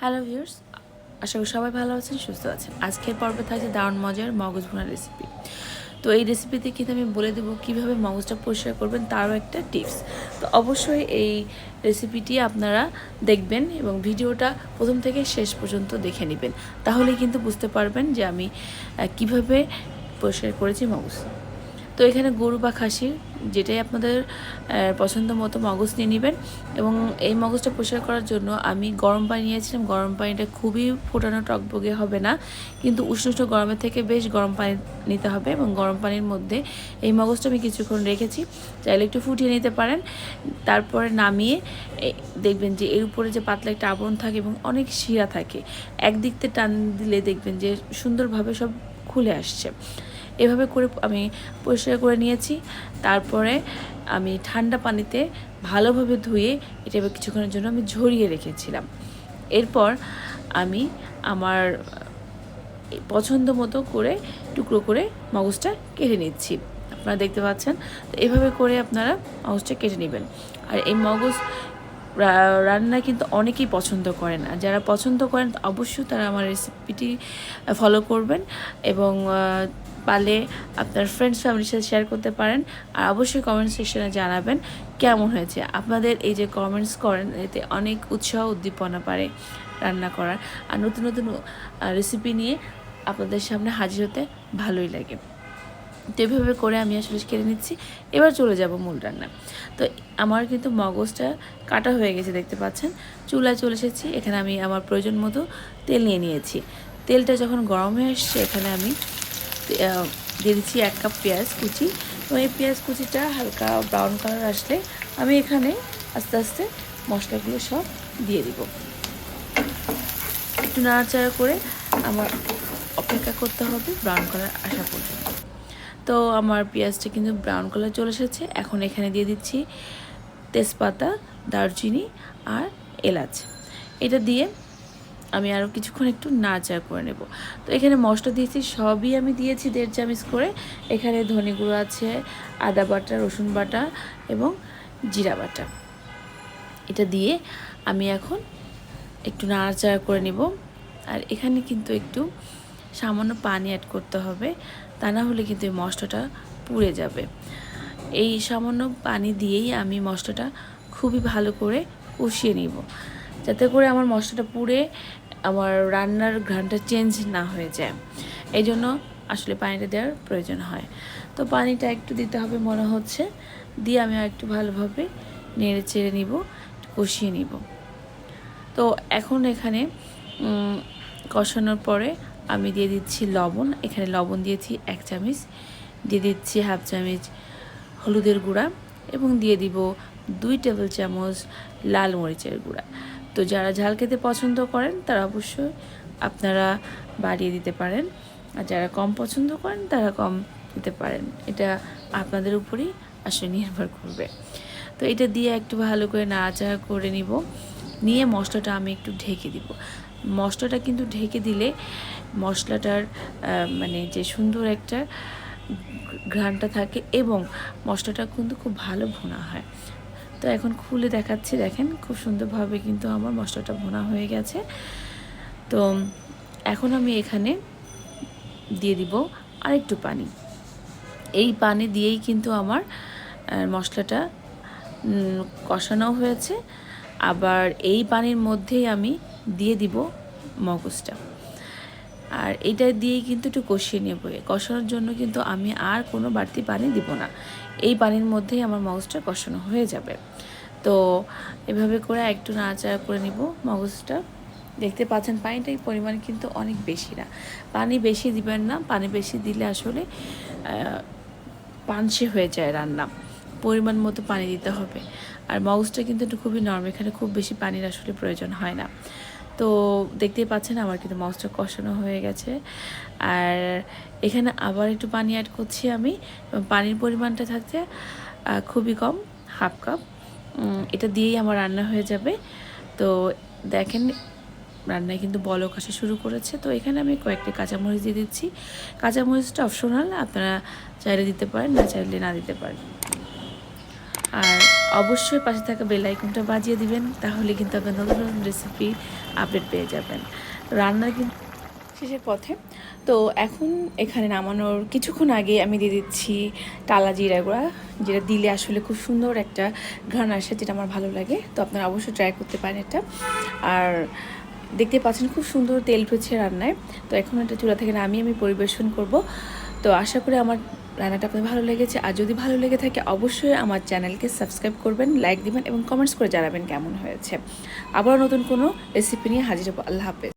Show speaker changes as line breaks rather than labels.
Hello viewers, আশা করি সবাই ভালো আছেন, সুস্থ আছেন। আজকের পর্বে থাকছে দারুণ মজার মগজ ভুনা রেসিপি। তো এই রেসিপিতে কিন্তু আমি বলে দেবো কীভাবে মগজটা পরিষ্কার করবেন, তারও একটা টিপস। তো অবশ্যই এই রেসিপিটি আপনারা দেখবেন এবং ভিডিওটা প্রথম থেকে শেষ পর্যন্ত দেখে নেবেন, তাহলে কিন্তু বুঝতে পারবেন যে আমি কিভাবে পরিষ্কার করেছি মগজ। তো এখানে গরু বা খাসির যেটাই আপনাদের পছন্দ মতো মগজ নিয়ে নেবেন এবং এই মগজটা পরিষ্কার করার জন্য আমি গরম পানি নিয়েছিলাম। গরম পানিটা খুবই ফোটানো টকবগে হবে না, কিন্তু উষ্ণ উষ্ণ গরমের থেকে বেশ গরম পানি নিতে হবে এবং গরম পানির মধ্যে এই মগজটা আমি কিছুক্ষণ রেখেছি। চাইলে একটু ফুটিয়ে নিতে পারেন। তারপরে নামিয়ে দেখবেন যে এর উপরে যে পাতলা একটা আবরণ থাকে এবং অনেক শিরা থাকে, একদিক থেকে টান দিলে দেখবেন যে সুন্দরভাবে সব খুলে আসছে। এভাবে করে আমি পরিষ্কার করে নিয়েছি। তারপরে আমি ঠান্ডা পানিতে ভালোভাবে ধুয়ে এটা কিছুক্ষণের জন্য আমি ঝরিয়ে রেখেছিলাম। এরপর আমি আমার পছন্দ মতো করে টুকরো করে মগজটা কেটে নিচ্ছি। আপনারা দেখতে পাচ্ছেন। তো এভাবে করে আপনারা মগজটা কেটে নেবেন। আর এই মগজ রান্না কিন্তু অনেকেই পছন্দ করেন, আর যারা পছন্দ করেন অবশ্যই তারা আমার রেসিপিটি ফলো করবেন এবং পারলে আপনার ফ্রেন্ডস ফ্যামিলির সাথে শেয়ার করতে পারেন। আর অবশ্যই কমেন্ট সেকশনে জানাবেন কেমন হয়েছে। আপনাদের এই যে কমেন্টস করেন, এতে অনেক উৎসাহ উদ্দীপনা পারে রান্না করার, আর নতুন নতুন রেসিপি নিয়ে আপনাদের সামনে হাজির হতে ভালোই লাগে। তো এভাবে করে আমি আসলে কেটে নিচ্ছি। এবার চলে যাব মূল রান্না। তো আমার কিন্তু মগজটা কাটা হয়ে গেছে, দেখতে পাচ্ছেন। চুলায় চলে এসেছি। এখানে আমি আমার প্রয়োজন মতো তেল নিয়ে নিয়েছি। তেলটা যখন গরম হয়ে আসছে, এখানে আমি দিয়ে দিচ্ছি 1 কাপ পেঁয়াজ কুচি। তো এই পেঁয়াজ কুচিটা হালকা ব্রাউন কালার আসলে আমি এখানে আস্তে আস্তে মশলাগুলো সব দিয়ে দিব। একটু নাড়াচাড়া করে আমার অপেক্ষা করতে হবে ব্রাউন কালার আসা পর্যন্ত। তো আমার পেঁয়াজটা কিন্তু ব্রাউন কালার চলে এসেছে। এখন এখানে দিয়ে দিচ্ছি তেজপাতা, দারচিনি আর এলাচ। এটা দিয়ে আমি আরও কিছুক্ষণ একটু নাড়াচাড়া করে নেব। তো এখানে মশলা দিয়েছি, সবই আমি দিয়েছি 1.5 চামচ করে। এখানে ধনে গুঁড়ো আছে, আদা বাটা, রসুন বাটা এবং জিরা বাটা। এটা দিয়ে আমি এখন একটু নাড়াচাড়া করে নেব। আর এখানে কিন্তু একটু সামান্য পানি অ্যাড করতে হবে, তা না হলে কিন্তু এই মশলাটা পুড়ে যাবে। এই সামান্য পানি দিয়েই আমি মশলাটা খুবই ভালো করে কষিয়ে নিব, যাতে করে আমার মশলাটা পুড়ে আমার রান্নার ঘ্রাণটা চেঞ্জ না হয়ে যায়। এই জন্য আসলে পানিটা দেওয়ার প্রয়োজন হয়। তো পানিটা একটু দিতে হবে মনে হচ্ছে, দিয়ে আমি একটু ভালোভাবে নেড়ে চেড়ে নিব, কষিয়ে নিব। তো এখন এখানে কষানোর পরে আমি দিয়ে দিচ্ছি লবণ। এখানে লবণ দিয়েছি 1 চামচ, দিয়ে দিচ্ছি 1/2 চামচ হলুদের গুঁড়া এবং দিয়ে দিব 2 টেবিল চামচ লাল মরিচের গুঁড়া। তো যারা ঝাল খেতে পছন্দ করেন তারা অবশ্যই আপনারা বাড়িয়ে দিতে পারেন, আর যারা কম পছন্দ করেন তারা কম দিতে পারেন। এটা আপনাদের উপরই আসলে নির্ভর করবে। তো এটা দিয়ে একটু ভালো করে নাড়াচাড়া করে নিব। নিয়ে মশলাটা আমি একটু ঢেকে দিব। মশলাটা কিন্তু ঢেকে দিলে মশলাটার মানে যে সুন্দর একটা ঘ্রাণটা থাকে এবং মশলাটা কিন্তু খুব ভালো ভুনা হয়। তো এখন খুলে দেখাচ্ছি, দেখেন খুব সুন্দরভাবে কিন্তু আমার মশলাটা ভুনা হয়ে গেছে। তো এখন আমি এখানে দিয়ে দিব আরেকটু পানি। এই পানি দিয়েই কিন্তু আমার মশলাটা কষানো হয়েছে। আবার এই পানির মধ্যেই আমি দিয়ে দিব মগজটা, আর এইটা দিয়েই কিন্তু একটু কষিয়ে নেব। কষানোর জন্য কিন্তু আমি আর কোনো বাড়তি পানি দিব না, এই পানির মধ্যেই আমার মগজটা কষানো হয়ে যাবে। তো এভাবে করে একটু নাড়াচাড়া করে নিব মগজটা। দেখতে পাচ্ছেন পানিটার পরিমাণ কিন্তু অনেক বেশি না, পানি বেশি দিবেন না। পানি বেশি দিলে আসলে পানসে হয়ে যায় রান্না, পরিমাণ মতো পানি দিতে হবে। আর মগজটা কিন্তু একটু খুবই নরম, এখানে খুব বেশি পানির আসলে প্রয়োজন হয় না। তো দেখতেই পাচ্ছেন আমার কিন্তু মগজটা কষানো হয়ে গেছে। আর এখানে আবার একটু পানি অ্যাড করছি আমি, পানির পরিমাণটা থাকছে খুবই কম, 1/2 কাপ। এটা দিয়েই আমার রান্না হয়ে যাবে। তো দেখেন রান্নায় কিন্তু বলক আসা শুরু করেছে। তো এখানে আমি কয়েকটি কাঁচামরিচ দিয়ে দিচ্ছি। কাঁচামরিচটা অপশনাল, আপনারা চাইলে দিতে পারেন, না চাইলে না দিতে পারেন। আর অবশ্যই পাশে থাকা বেল আইকনটা বাজিয়ে দিবেন, তাহলে কিন্তু আপনার নতুন নতুন রেসিপি আপডেট পেয়ে যাবেন। রান্নার কিন্তু শেষের পথে। তো এখন এখানে নামানোর কিছুক্ষণ আগে আমি দিয়ে দিচ্ছি টালা জিরা গুঁড়া, যেটা দিলে আসলে খুব সুন্দর একটা ঘ্রাণ আসে, যেটা আমার ভালো লাগে। তো আপনারা অবশ্যই ট্রাই করতে পারেন এটা। আর দেখতে পাচ্ছেন খুব সুন্দর তেল উঠেছে রান্নায়। তো এখন এটা চুলা থেকে নামিয়ে আমি পরিবেশন করব। তো আশা করি আমার রান্নাটা আপনাদের ভালো লেগেছে। আর যদি ভালো লেগে থাকে অবশ্যই আমার চ্যানেলকে সাবস্ক্রাইব করবেন, লাইক দিবেন এবং কমেন্টস করে জানাবেন কেমন হয়েছে। আবারও নতুন কোনো রেসিপি নিয়ে হাজির হবো। আল্লাহ হাফেজ।